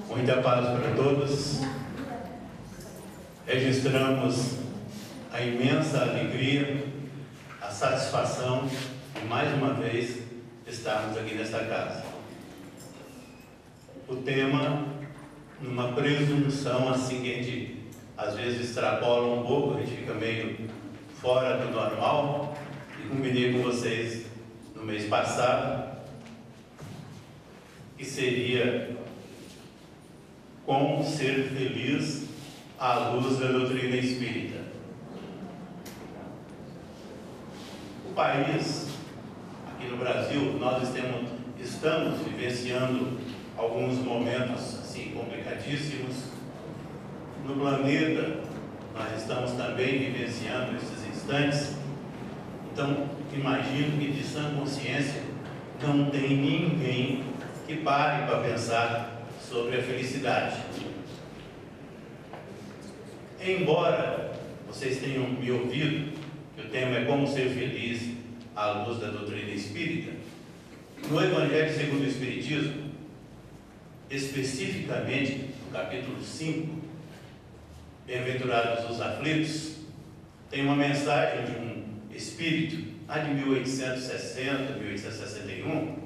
Muita paz para todos. Registramos a imensa alegria, a satisfação de mais uma vez estarmos aqui nesta casa. O tema, numa presunção assim que a gente às vezes extrapola um pouco, a gente fica meio fora do normal, e combinei com vocês no mês passado, que seria como ser feliz à luz da doutrina espírita. O país, aqui no Brasil, nós estamos vivenciando alguns momentos assim complicadíssimos. No planeta, nós estamos também vivenciando esses instantes. Então, imagino que de sã consciência não tem ninguém que pare para pensar sobre a felicidade. Embora vocês tenham me ouvido que o tema é como ser feliz à luz da doutrina espírita, no Evangelho segundo o Espiritismo, especificamente no capítulo 5, Bem-aventurados os aflitos, tem uma mensagem de um espírito lá de 1860, 1861,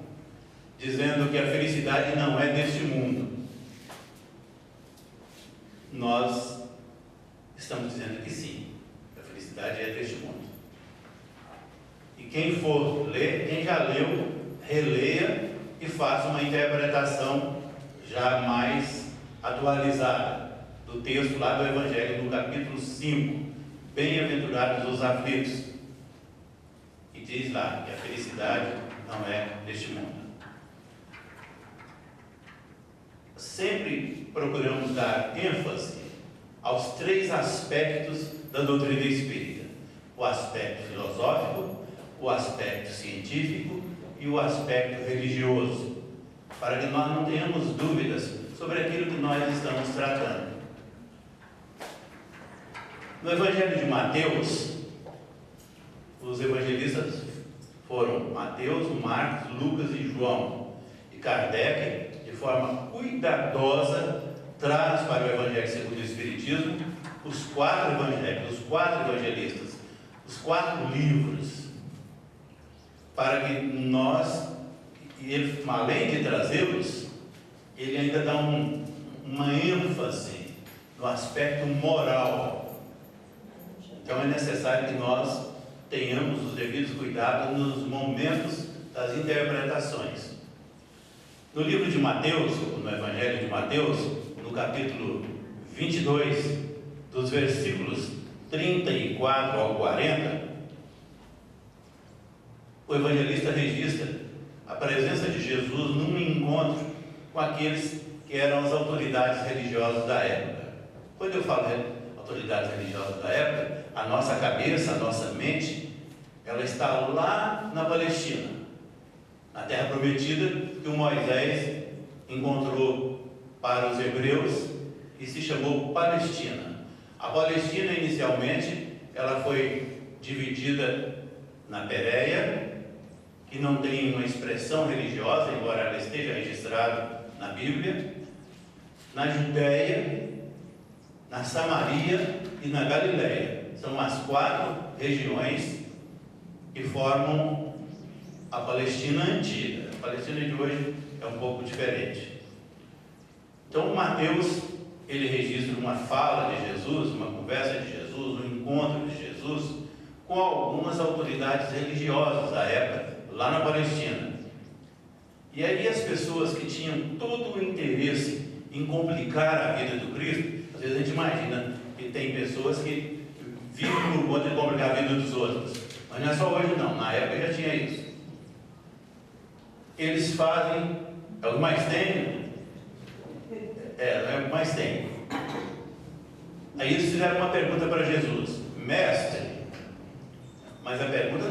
dizendo que a felicidade não é deste mundo. Nós estamos dizendo que sim, a felicidade é deste mundo. E quem for ler, quem já leu, releia e faça uma interpretação já mais atualizada do texto lá do Evangelho, no capítulo 5, Bem-aventurados os aflitos, e diz lá que a felicidade não é deste mundo. Sempre procuramos dar ênfase aos três aspectos da doutrina espírita: o aspecto filosófico, o aspecto científico e o aspecto religioso, para que nós não tenhamos dúvidas sobre aquilo que nós estamos tratando. No Evangelho de Mateus, os evangelistas foram Mateus, Marcos, Lucas e João. E Kardec, de forma cuidadosa, traz para o Evangelho segundo o Espiritismo os quatro evangelhos, os quatro evangelistas, os quatro livros, para que nós, e ele, além de trazê-los, ele ainda dá uma ênfase no aspecto moral. Então é necessário que nós tenhamos os devidos cuidados nos momentos das interpretações. No livro de Mateus, no Evangelho de Mateus, no capítulo 22, dos versículos 34 ao 40, o evangelista registra a presença de Jesus num encontro com aqueles que eram as autoridades religiosas da época. Quando eu falo autoridades religiosas da época, a nossa cabeça, a nossa mente, ela está lá na Palestina, na terra prometida que o Moisés encontrou para os hebreus e se chamou Palestina. A Palestina, inicialmente, ela foi dividida na Pérea, que não tem uma expressão religiosa, embora ela esteja registrada na Bíblia, na Judéia, na Samaria e na Galileia. São as quatro regiões que formam a Palestina antiga. A Palestina de hoje é um pouco diferente. Então, Mateus, ele registra uma fala de Jesus, uma conversa de Jesus, um encontro de Jesus com algumas autoridades religiosas da época, lá na Palestina. E aí as pessoas que tinham todo o interesse em complicar a vida do Cristo, às vezes a gente imagina que tem pessoas que vivem por conta de complicar a vida dos outros, mas não é só hoje não, na época já tinha isso. Eles fazem, é o que mais tem, é o que mais tem. Aí eles fizeram uma pergunta para Jesus: mestre, mas a pergunta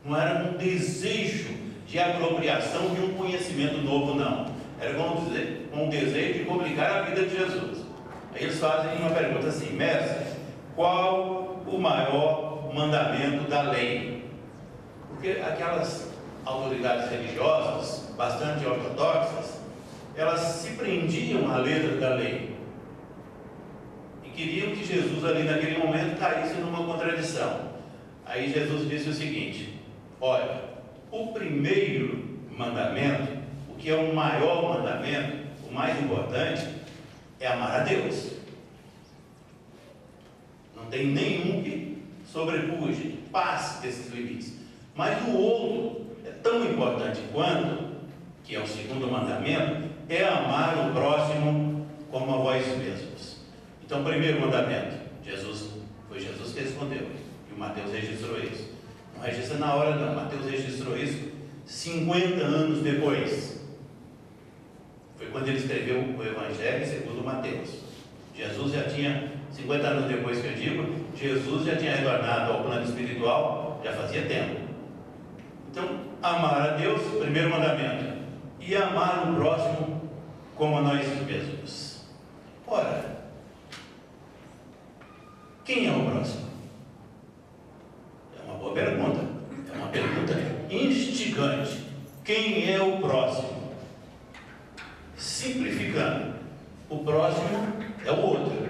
não era um desejo de apropriação de um conhecimento novo, não. Era como dizer, um desejo de complicar a vida de Jesus. Aí eles fazem uma pergunta assim: mestre, qual o maior mandamento da lei? Porque aquelas autoridades religiosas, bastante ortodoxas, elas se prendiam à letra da lei e queriam que Jesus ali naquele momento caísse numa contradição. Aí Jesus disse o seguinte: olha, o primeiro mandamento, o que é o maior mandamento, o mais importante, é amar a Deus. Não tem nenhum que sobrepuje, passe desses limites. Mas o outro é tão importante quanto, que é o segundo mandamento, é amar o próximo como a vós mesmos. Então, o primeiro mandamento, foi Jesus que respondeu, e o Mateus registrou isso. Não registra na hora não, Mateus registrou isso 50 anos depois. Foi quando ele escreveu o Evangelho segundo Mateus. Jesus já tinha, 50 anos depois que eu digo, Jesus já tinha retornado ao plano espiritual, já fazia tempo. Então, amar a Deus, primeiro mandamento, e amar o próximo como a nós mesmos. Ora, quem é o próximo? É uma boa pergunta, é uma pergunta instigante. Quem é o próximo? Simplificando, o próximo é o outro.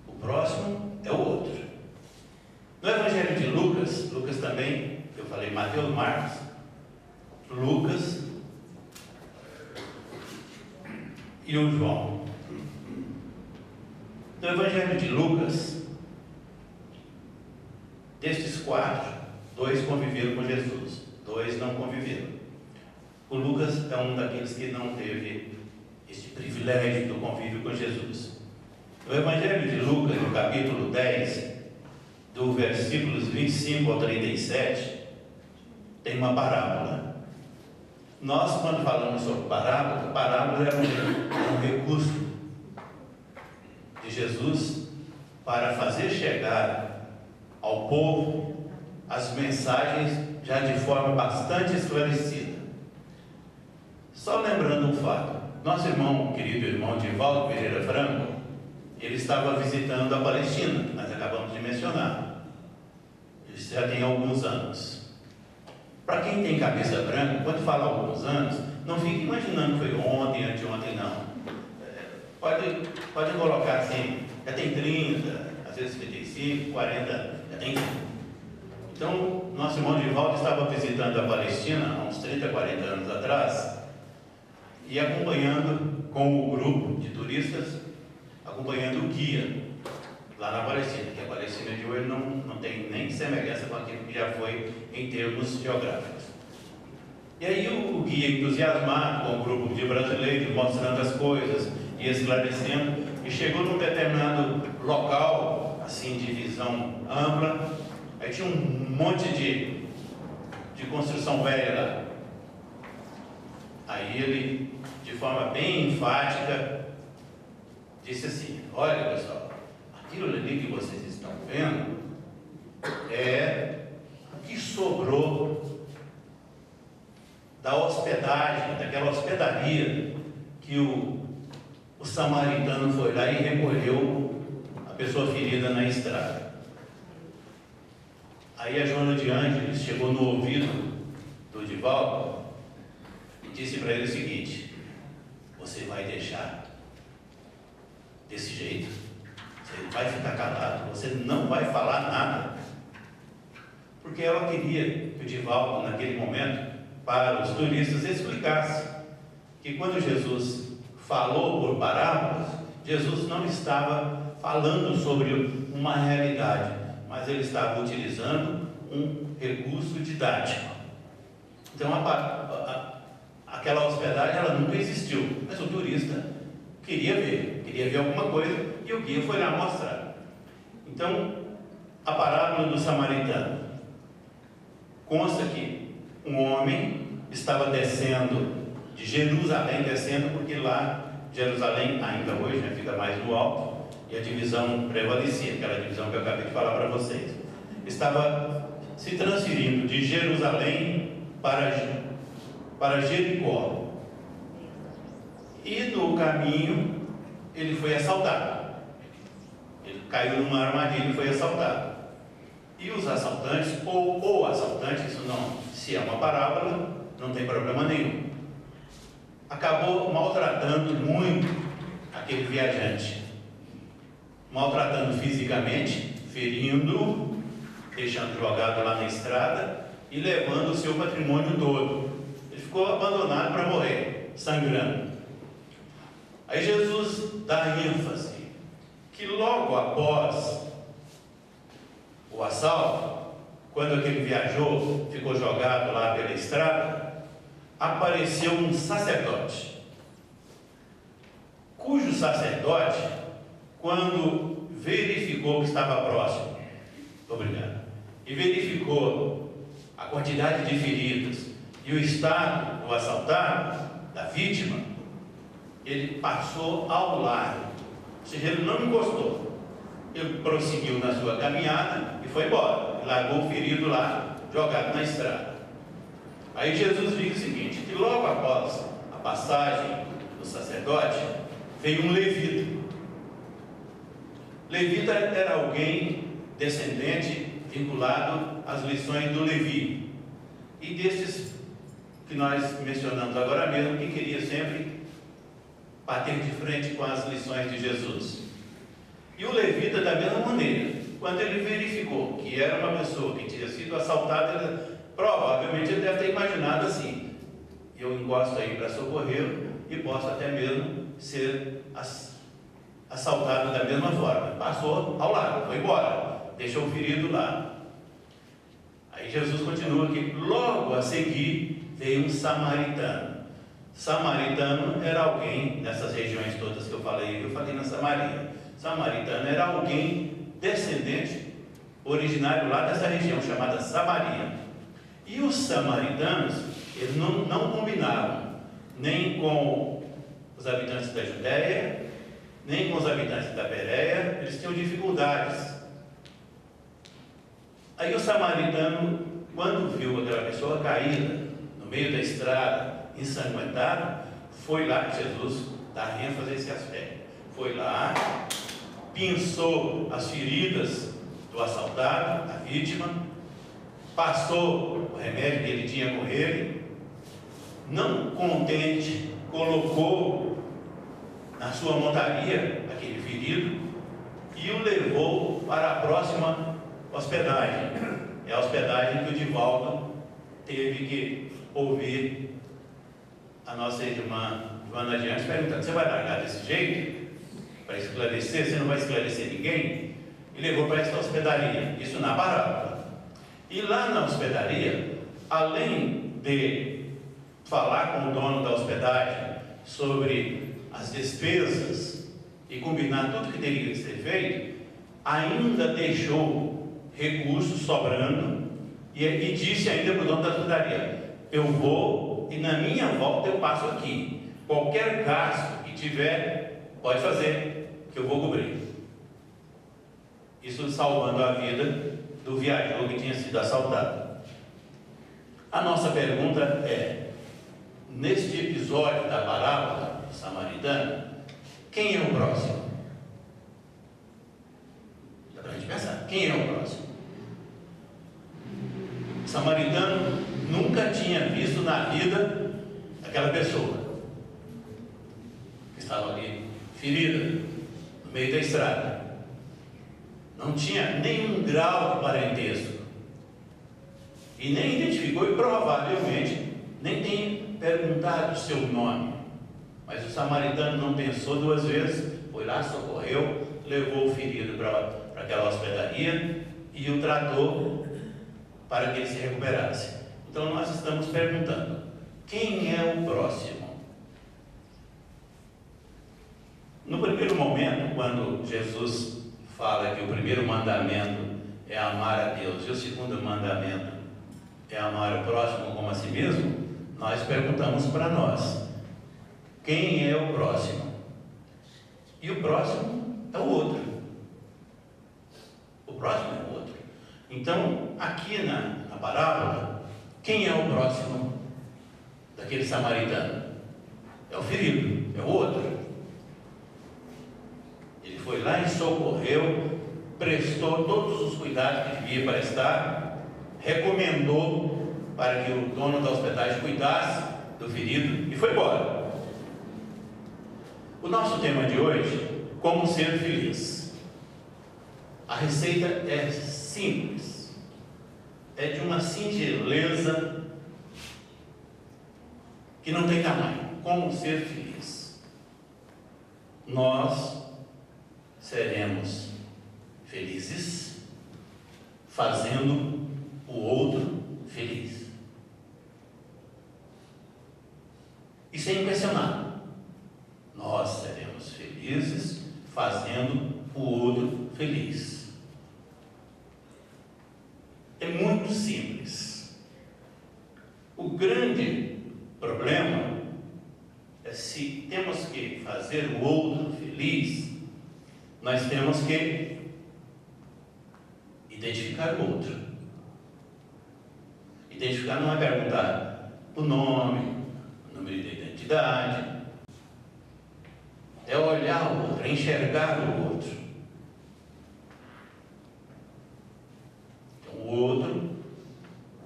O próximo é o outro. No Evangelho de Lucas, Lucas também, eu falei Mateus, Marcos, Lucas e o João. No Evangelho de Lucas, destes 4, 2 conviveram com Jesus, 2 não conviveram. O Lucas é um daqueles que não teve este privilégio do convívio com Jesus. No Evangelho de Lucas, no capítulo 10, do versículos 25 ao 37, tem uma parábola. Nós, quando falamos sobre parábola era um recurso de Jesus para fazer chegar ao povo as mensagens já de forma bastante esclarecida. Só lembrando um fato, nosso irmão, querido irmão Divaldo Pereira Franco, ele estava visitando a Palestina, que nós acabamos de mencionar. Isso já tem alguns anos. Para quem tem cabeça branca, quando fala alguns anos, não fique imaginando que foi ontem, anteontem, não. Pode colocar assim, já tem 30, às vezes 35, 40, já tem. Então, nosso irmão Divaldo estava visitando a Palestina há uns 30, 40 anos atrás, e acompanhando com o grupo de turistas, acompanhando o guia lá na Palestina, que a Palestina de hoje não tem nem semelhança com aquilo que já foi em termos geográficos. E aí o guia, entusiasmado com o grupo de brasileiros, mostrando as coisas e esclarecendo, e chegou num determinado local, assim, de visão ampla, aí tinha um monte de construção velha lá. Aí ele, de forma bem enfática, disse assim: olha pessoal, aquilo ali que vocês estão vendo é o que sobrou da hospedagem, daquela hospedaria que o samaritano foi lá e recolheu a pessoa ferida na estrada. Aí a Joana de Ângeles chegou no ouvido do Divaldo e disse para ele o seguinte: você vai deixar desse jeito? Você vai ficar calado? Você não vai falar nada? Porque ela queria que o Divaldo, naquele momento, para os turistas, explicasse que quando Jesus falou por parábolas, Jesus não estava falando sobre uma realidade, mas ele estava utilizando um recurso didático. Então, aquela hospedagem, ela nunca existiu, mas o turista queria ver alguma coisa, e o guia foi lá mostrar. Então, a parábola do samaritano consta que um homem estava descendo de Jerusalém, porque lá Jerusalém ainda hoje fica mais no alto, e a divisão prevalecia, aquela divisão que eu acabei de falar para vocês. Estava se transferindo de Jerusalém para Jericó, e no caminho ele foi assaltado. Ele caiu numa armadilha e foi assaltado. E os assaltantes, ou assaltante, isso não, se é uma parábola, não tem problema nenhum. acabou maltratando muito aquele viajante, maltratando fisicamente, ferindo, deixando jogado lá na estrada e levando o seu patrimônio todo. Ele ficou abandonado para morrer, sangrando. Aí Jesus dá ênfase que logo após o assalto, quando aquele viajou, ficou jogado lá pela estrada, apareceu um sacerdote, cujo sacerdote, quando verificou que estava próximo, obrigado, e verificou a quantidade de feridos e o estado do assaltado, da vítima, ele passou ao lado, ou seja, ele não encostou, ele prosseguiu na sua caminhada e foi embora, largou o ferido lá, jogado na estrada. Aí Jesus diz o seguinte, que logo após a passagem do sacerdote, veio um levita. Levita era alguém descendente, vinculado às lições do Levi, e desses que nós mencionamos agora mesmo, que queria sempre bater de frente com as lições de Jesus. E o levita, da mesma maneira, quando ele verificou que era uma pessoa que tinha sido assaltada, ele, provavelmente ele deve ter imaginado assim, eu encosto aí para socorrer e posso até mesmo ser assaltado da mesma forma. Passou ao lado, foi embora, deixou o ferido lá. Aí Jesus continua que logo a seguir veio um samaritano. Samaritano era alguém, nessas regiões todas que eu falei na Samaria. Samaritano era alguém descendente, originário lá dessa região chamada Samaria. E os samaritanos, eles não combinavam nem com os habitantes da Judéia, nem com os habitantes da Pérea, eles tinham dificuldades. Aí o samaritano, quando viu aquela pessoa caída no meio da estrada, ensanguentada, foi lá, Jesus dá ênfase a esse aspecto, foi lá, pinçou as feridas do assaltado, da vítima, passou o remédio que ele tinha com ele, não contente, colocou na sua montaria aquele ferido e o levou para a próxima hospedagem. É a hospedagem que o Divaldo teve que ouvir a nossa irmã Joana Diante perguntando, você vai largar desse jeito? Para esclarecer, você não vai esclarecer ninguém? E levou para esta hospedaria, isso na parábola. E lá na hospedaria, além de falar com o dono da hospedagem sobre as despesas e combinar tudo que teria que ser feito, ainda deixou recursos sobrando e disse ainda para o dono da hospedaria, eu vou e na minha volta eu passo aqui, qualquer gasto que tiver, pode fazer, que eu vou cobrir. Isso salvando a vida do viajor que tinha sido assaltado. A nossa pergunta é, neste episódio da parábola samaritana, quem é o próximo? Dá para a gente pensar, quem é o próximo? O samaritano nunca tinha visto na vida aquela pessoa que estava ali ferida no meio da estrada, não tinha nenhum grau de parentesco e nem identificou e provavelmente nem tem perguntado o seu nome, mas o samaritano não pensou duas vezes, foi lá, socorreu, levou o ferido para aquela hospedaria e o tratou para que ele se recuperasse. Então nós estamos perguntando, quem é o próximo? No primeiro momento, quando Jesus fala que o primeiro mandamento é amar a Deus e o segundo mandamento é amar o próximo como a si mesmo, nós perguntamos para nós, quem é o próximo? E o próximo é o outro. O próximo é o outro. Então, aqui na parábola, quem é o próximo daquele samaritano? É o ferido, é o outro. Ele foi lá e socorreu, prestou todos os cuidados que devia prestar, recomendou para que o dono da hospedagem cuidasse do ferido e foi embora. O nosso tema de hoje, como ser feliz. A receita é simples, é de uma singeleza que não tem tamanho. Como ser feliz. Nós seremos felizes fazendo o outro feliz. Isso é inquestionável. Nós seremos felizes fazendo o outro feliz. É muito simples. O grande problema é se temos que fazer o outro feliz, nós temos que identificar o outro. Identificar não é perguntar o nome, o número de identidade, é olhar o outro, é enxergar o outro. Então, o outro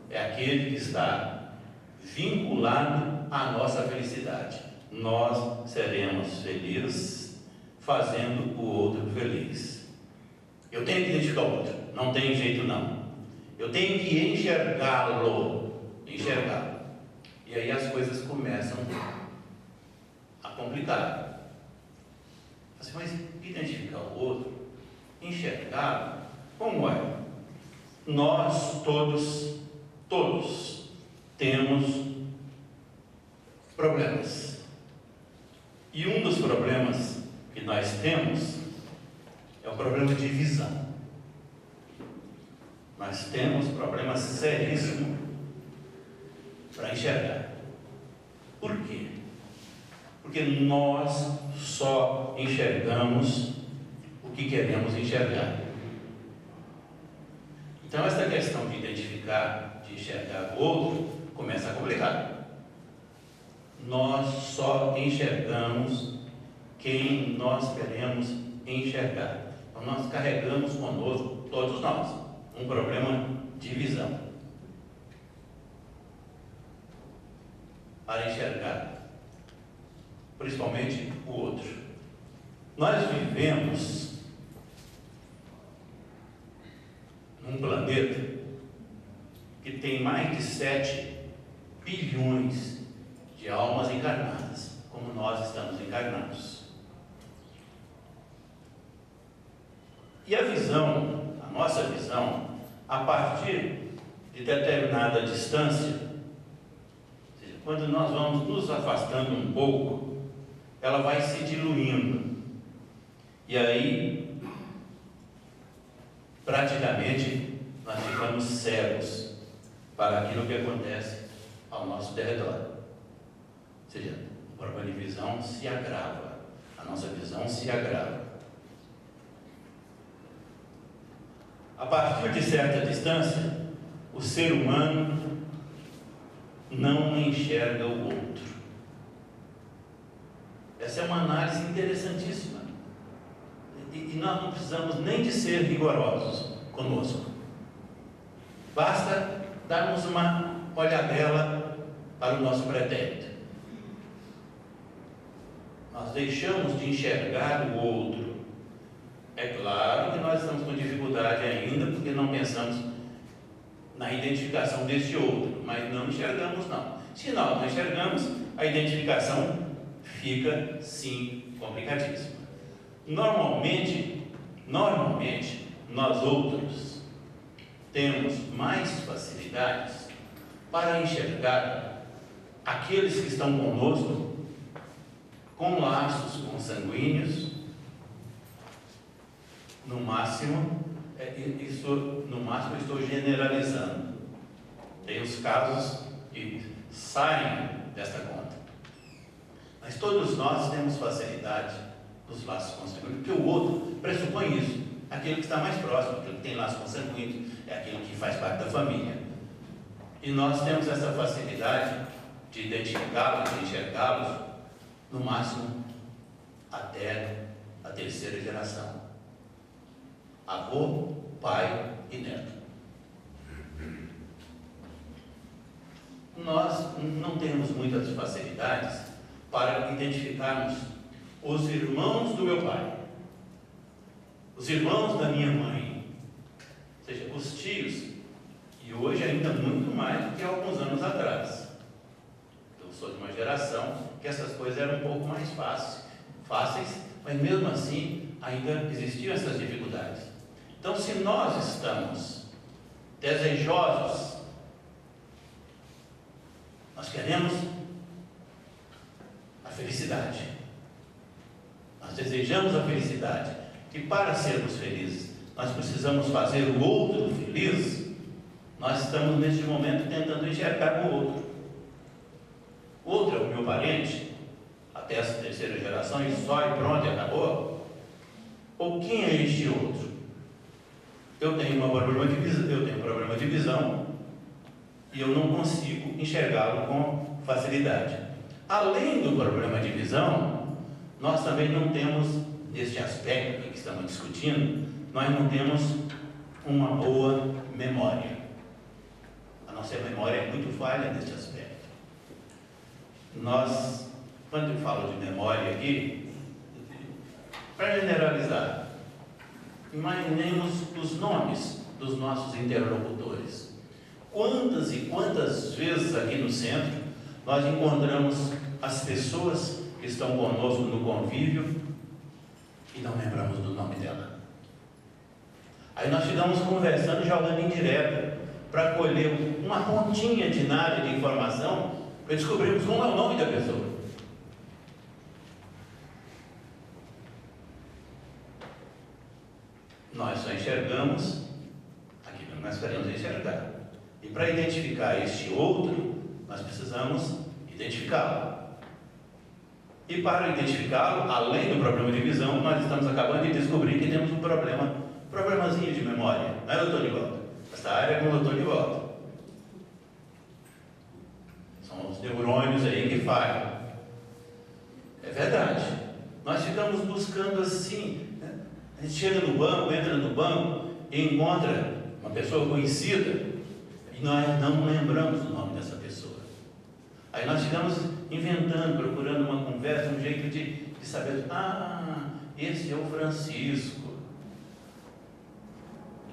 é aquele que está vinculado à nossa felicidade. Nós seremos felizes fazendo o outro feliz. Eu tenho que identificar o outro, não tem jeito não. Eu tenho que enxergá-lo. E aí as coisas começam a complicar. Assim, mas identificar o outro, enxergá-lo, como é? Nós todos temos problemas. E um dos problemas que nós temos é o problema de visão. Nós temos problemas seríssimos para enxergar. Por quê? Porque nós só enxergamos o que queremos enxergar. Então, essa questão de identificar, de enxergar o outro, começa a complicar. Nós só enxergamos quem nós queremos enxergar. Então, nós carregamos conosco, todos nós, um problema de visão. Para enxergar, principalmente o outro. Nós vivemos num planeta que tem mais de 7 bilhões de almas encarnadas, como nós estamos encarnados. E a visão, a nossa visão, a partir de determinada distância, ou seja, quando nós vamos nos afastando um pouco, ela vai se diluindo. E aí, praticamente, nós ficamos cegos para aquilo que acontece ao nosso derredor. Ou seja, o problema de visão se agrava, a nossa visão se agrava. A partir de certa distância, o ser humano não enxerga o outro. Essa é uma análise interessantíssima. E nós não precisamos nem de ser rigorosos conosco. Basta darmos uma olhadela para o nosso pretérito. Nós deixamos de enxergar o outro. É claro que nós estamos com dificuldade ainda, porque não pensamos na identificação desse outro, mas não enxergamos não. Se nós não enxergamos, a identificação fica, sim, complicadíssima. Normalmente, nós outros temos mais facilidades para enxergar aqueles que estão conosco com laços consanguíneos, no máximo estou generalizando. Tem os casos que saem desta conta. Mas todos nós temos facilidade nos laços consanguíneos, porque o outro pressupõe isso. Aquele que está mais próximo, aquele que tem laços consanguíneos, é aquele que faz parte da família. E nós temos essa facilidade de identificá-los, de enxergá-los, no máximo até a terceira geração. Avô, pai e neto. Nós não temos muitas facilidades para identificarmos os irmãos do meu pai, os irmãos da minha mãe, ou seja, os tios, e hoje ainda muito mais do que alguns anos atrás. Eu sou de uma geração que essas coisas eram um pouco mais fáceis, mas mesmo assim ainda existiam essas dificuldades. Então, se nós estamos desejosos, nós queremos a felicidade, nós desejamos a felicidade, e para sermos felizes, nós precisamos fazer o outro feliz. Nós estamos neste momento tentando enxergar o outro. O outro é o meu parente, até essa terceira geração, e só e pronto, e acabou. Ou quem é este outro? Eu tenho um problema de visão e eu não consigo enxergá-lo com facilidade. Além do problema de visão, nós também não temos, neste aspecto que estamos discutindo, nós não temos uma boa memória. A nossa memória é muito falha neste aspecto. Nós, quando eu falo de memória aqui, para generalizar, imaginemos os nomes dos nossos interlocutores. Quantas e quantas vezes aqui no centro nós encontramos as pessoas que estão conosco no convívio e não lembramos do nome dela? Aí nós ficamos conversando, jogando em direta, para colher uma pontinha de nada de informação, para descobrirmos como é o nome da pessoa. Nós só enxergamos aquilo que nós queremos enxergar. E para identificar este outro, nós precisamos identificá-lo. E para identificá-lo, além do problema de visão, nós estamos acabando de descobrir que temos um problemazinho de memória. Não é, doutor Nivaldo? Essa área é com o doutor Nivaldo. São os neurônios aí que falham. É verdade. Nós ficamos buscando assim, né? A gente chega no banco, entra no banco e encontra uma pessoa conhecida e nós não lembramos o nome dessa pessoa. Aí nós ficamos inventando, procurando uma conversa, um jeito de saber, esse é o Francisco.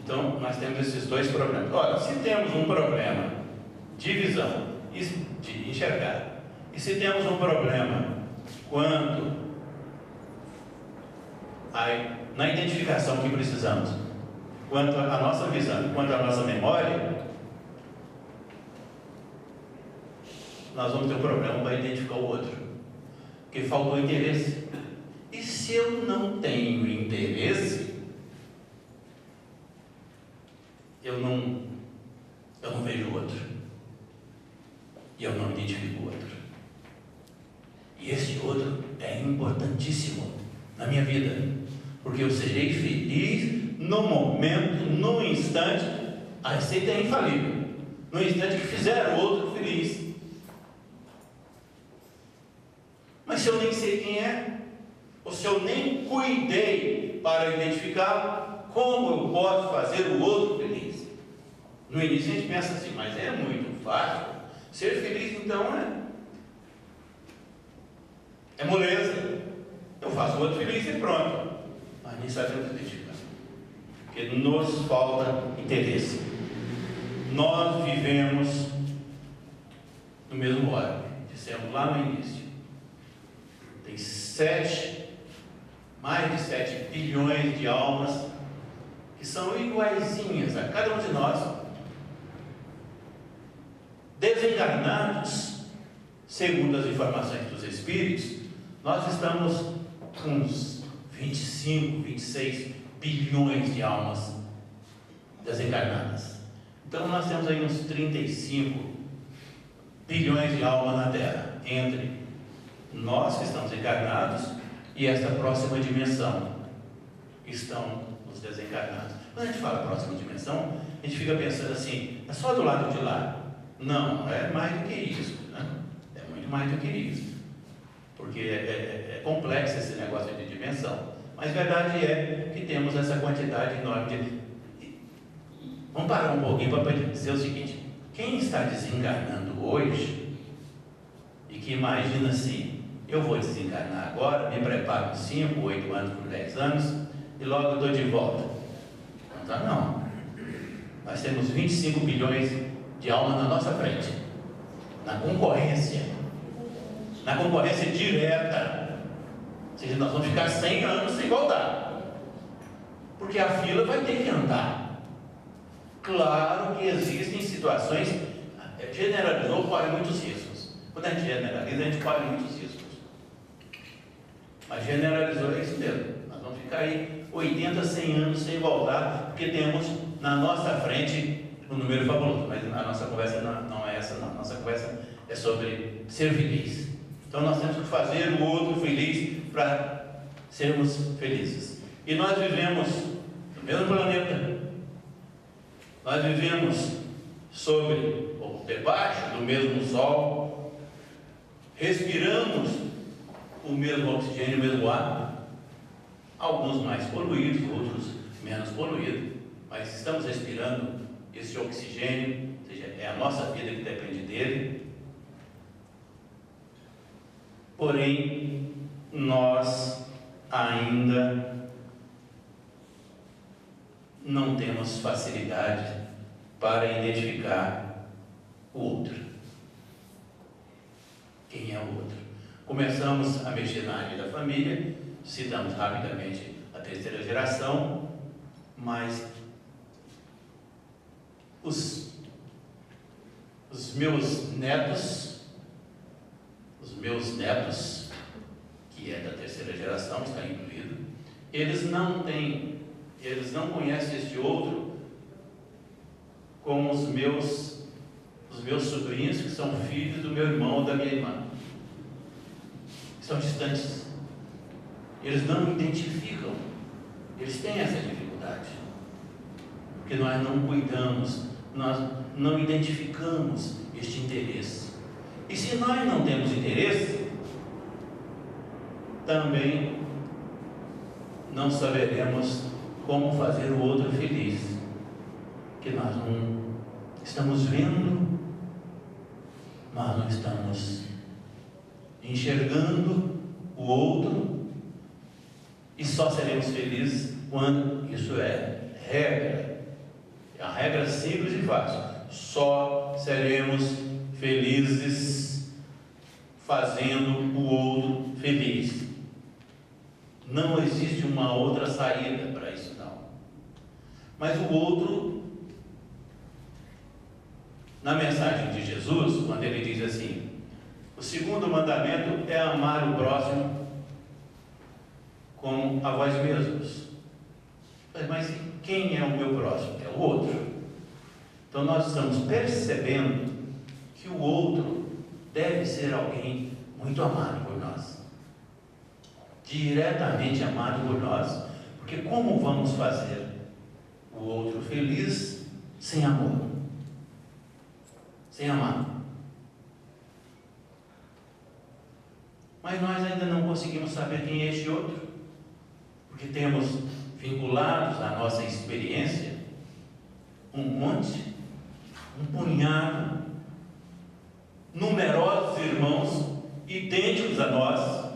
Então, nós temos esses dois problemas. Ora, se temos um problema de visão, de enxergar, e se temos um problema quanto na identificação que precisamos, quanto à nossa visão, quanto à nossa memória, nós vamos ter um problema para identificar o outro, porque faltou interesse. E se eu não tenho interesse, eu não vejo o outro, e eu não identifico o outro. E esse outro é importantíssimo na minha vida, porque eu serei feliz no momento, no instante. A receita é infalível, no instante que fizer o outro feliz. Mas se eu nem sei quem é, ou se eu nem cuidei para identificá-lo, como eu posso fazer o outro feliz? No início a gente pensa assim, mas é muito fácil. Ser feliz então é moleza. Eu faço o outro feliz e pronto. Mas nem sabemos identificar, porque nos falta interesse. Nós vivemos no mesmo órgão, dissemos lá no início. Tem mais de 7 bilhões de almas que são iguaizinhas a cada um de nós, desencarnados. Segundo as informações dos espíritos, nós estamos com uns 25, 26 bilhões de almas desencarnadas. Então nós temos aí uns 35 bilhões de almas na Terra, entre nós que estamos encarnados e esta próxima dimensão estão os desencarnados. Quando a gente fala próxima dimensão, a gente fica pensando assim, é só do lado de lá. Não, é mais do que isso, né? É muito mais do que isso, porque é complexo esse negócio de dimensão, mas a verdade é que temos essa quantidade enorme de... Vamos parar um pouquinho para dizer o seguinte: quem está desencarnando hoje e que imagina assim, eu vou desencarnar agora, me preparo por 5, 8 anos, por 10 anos, e logo estou de volta. Então, não. Nós temos 25 bilhões de almas na nossa frente, na concorrência direta. Ou seja, nós vamos ficar 100 anos sem voltar, porque a fila vai ter que andar. Claro que existem situações, generalizou, corre muitos riscos. Quando a gente generaliza, a gente corre muitos riscos. Mas generalizou é isso mesmo. Nós vamos ficar aí 80, 100 anos sem voltar, porque temos na nossa frente um número fabuloso. Mas a nossa conversa não é essa, não. A nossa conversa é sobre ser feliz. Então nós temos que fazer o outro feliz para sermos felizes. E nós vivemos no mesmo planeta. Nós vivemos sobre ou debaixo do mesmo sol. Respiramos o mesmo oxigênio, o mesmo ar. Alguns mais poluídos, outros menos poluídos. Mas estamos respirando esse oxigênio, ou seja, é a nossa vida que depende dele. Porém, nós ainda não temos facilidade para identificar o outro. Quem é o outro? Começamos a mexer na área da família, citamos rapidamente a terceira geração, mas os meus netos, que é da terceira geração, está incluído, eles não conhecem esse outro como os meus sobrinhos, que são filhos do meu irmão ou da minha irmã. São distantes. Eles não identificam. Eles têm essa dificuldade. Porque nós não cuidamos, nós não identificamos este interesse. E se nós não temos interesse, também não saberemos como fazer o outro feliz. Que nós não estamos vendo, nós não estamos enxergando o outro, e só seremos felizes quando isso é regra. É uma regra simples e fácil. Só seremos felizes fazendo o outro feliz. Não existe uma outra saída para isso, não. Mas o outro, na mensagem de Jesus, quando ele diz assim: o segundo mandamento é amar o próximo como a vós mesmos. Mas quem é o meu próximo? É o outro. Então nós estamos percebendo que o outro deve ser alguém muito amado por nós, diretamente amado por nós, porque como vamos fazer o outro feliz sem amor, sem amar? Mas nós ainda não conseguimos saber quem é este outro, porque temos vinculados à nossa experiência um monte, um punhado, numerosos irmãos idênticos a nós.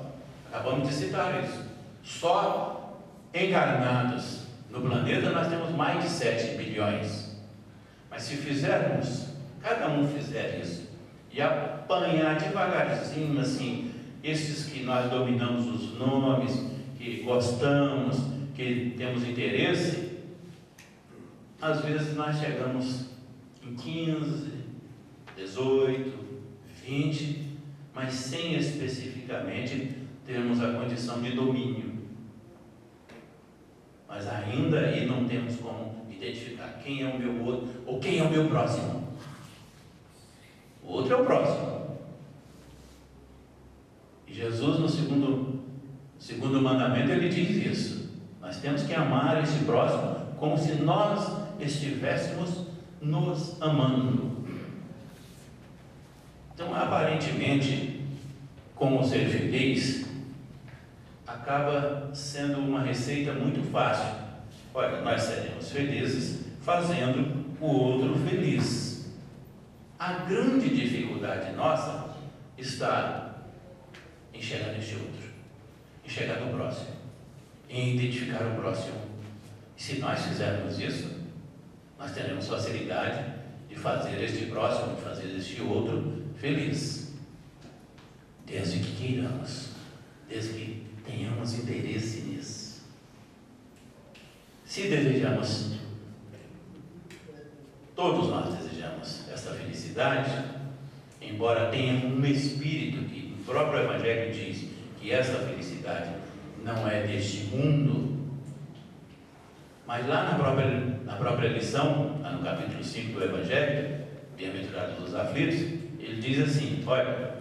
Acabamos de citar isso. Só encarnados no planeta nós temos mais de 7 bilhões. Mas se fizermos, cada um fizer isso, e apanhar devagarzinho assim, esses que nós dominamos os nomes, que gostamos, que temos interesse, às vezes nós chegamos em 15, 18, 20, mas sem especificamente termos a condição de domínio. Mas ainda aí não temos como identificar quem é o meu outro ou quem é o meu próximo. O outro é o próximo. E Jesus, no segundo mandamento, ele diz isso. Nós temos que amar esse próximo como se nós estivéssemos nos amando. Então, aparentemente, como ser feliz acaba sendo uma receita muito fácil. Olha, nós seremos felizes fazendo o outro feliz. A grande dificuldade nossa está em chegar neste outro, em chegar no próximo, em identificar o próximo. E se nós fizermos isso, nós teremos facilidade de fazer este próximo, de fazer este outro feliz, desde que queiramos, desde que tenhamos interesse nisso. Se desejamos, todos nós desejamos esta felicidade, embora tenha um espírito que o próprio Evangelho diz que esta felicidade não é deste mundo, mas lá na própria lição, lá no capítulo 5 do Evangelho, Bem-aventurados os aflitos, ele diz assim: olha,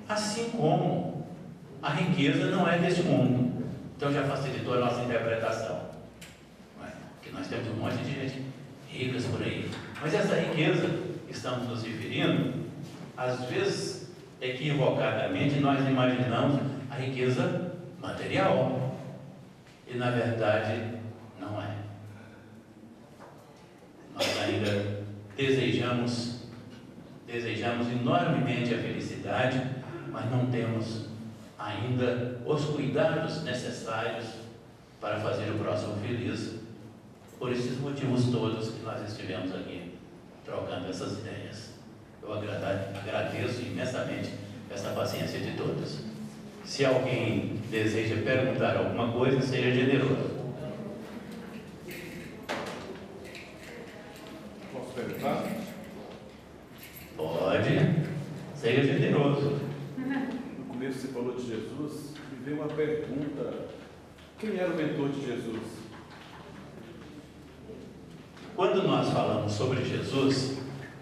assim como a riqueza não é deste mundo. Então já facilitou a nossa interpretação, não é? Porque nós temos um monte de gente ricas por aí, mas essa riqueza que estamos nos referindo, às vezes, equivocadamente, nós imaginamos a riqueza material, e na verdade não é. Nós ainda desejamos enormemente a felicidade, mas não temos ainda os cuidados necessários para fazer o próximo feliz, por esses motivos todos que nós estivemos aqui trocando essas ideias. Eu agradeço imensamente essa paciência de todos. Se alguém deseja perguntar alguma coisa, seja generoso. Posso perguntar? Pode, seja generoso. No começo você falou de Jesus, me veio uma pergunta: quem era o mentor de Jesus? Quando nós falamos sobre Jesus,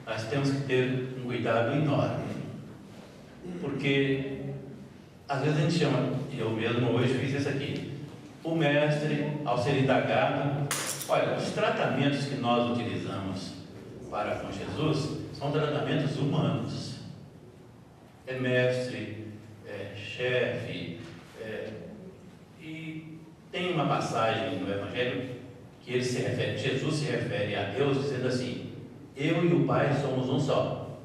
nós temos que ter um cuidado enorme, porque às vezes a gente chama, eu mesmo hoje fiz isso aqui, o mestre, ao ser indagado, olha, os tratamentos que nós utilizamos para com Jesus são tratamentos humanos. É mestre, é chefe, e tem uma passagem no Evangelho que Jesus se refere a Deus dizendo assim: eu e o Pai somos um só.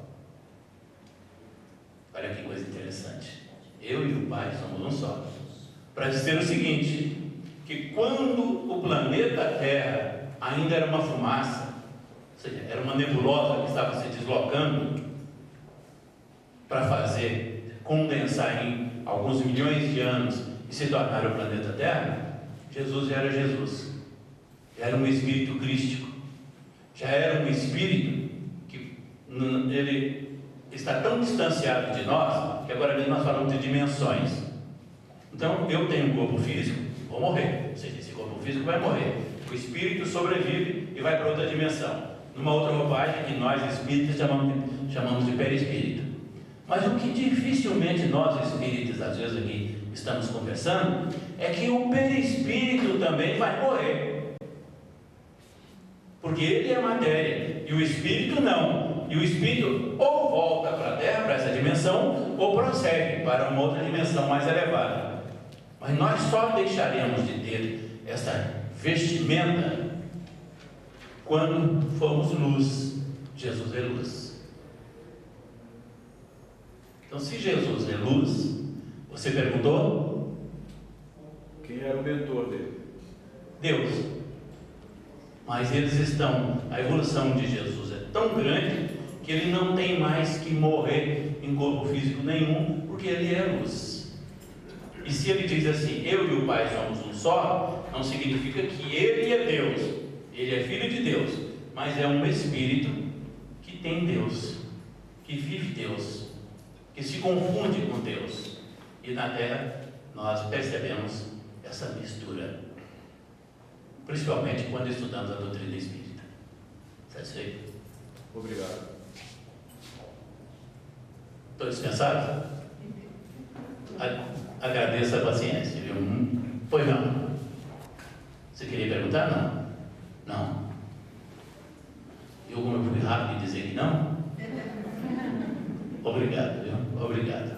Olha que coisa interessante. Eu e o Pai somos um só. Para dizer o seguinte, que quando o planeta Terra ainda era uma fumaça, ou seja, era uma nebulosa que estava se deslocando para condensar em alguns milhões de anos e se tornar o planeta Terra, Jesus já era Jesus. Já era um espírito crístico. Já era um espírito que ele está tão distanciado de nós que agora mesmo nós falamos de dimensões. Então, eu tenho um corpo físico, vou morrer. Ou seja, esse corpo físico vai morrer. O espírito sobrevive e vai para outra dimensão, numa outra roupagem que nós espíritos chamamos de perispírito. Mas o que dificilmente nós espíritos, às vezes aqui estamos conversando, é que o perispírito também vai morrer. Porque ele é matéria, e o espírito não. E o espírito ou volta para a Terra, para essa dimensão, ou prossegue para uma outra dimensão mais elevada. Mas nós só deixaremos de ter essa vestimenta quando formos luz. Jesus é luz. Então, se Jesus é luz, você perguntou? Quem era o mentor dele? Deus. Mas a evolução de Jesus é tão grande que ele não tem mais que morrer em corpo físico nenhum, porque ele é luz. E se ele diz assim, eu e o Pai somos um só, não significa que ele é Deus, ele é filho de Deus, mas é um espírito que tem Deus, que vive Deus, que se confunde com Deus. E na Terra nós percebemos essa mistura, principalmente quando estudamos a doutrina espírita. Satisfeito? Obrigado. Estou dispensado? Agradeço a paciência, viu? Pois não. Você queria perguntar? Não? Não. Eu, como eu fui rápido em dizer que não? Obrigado, viu? Obrigado.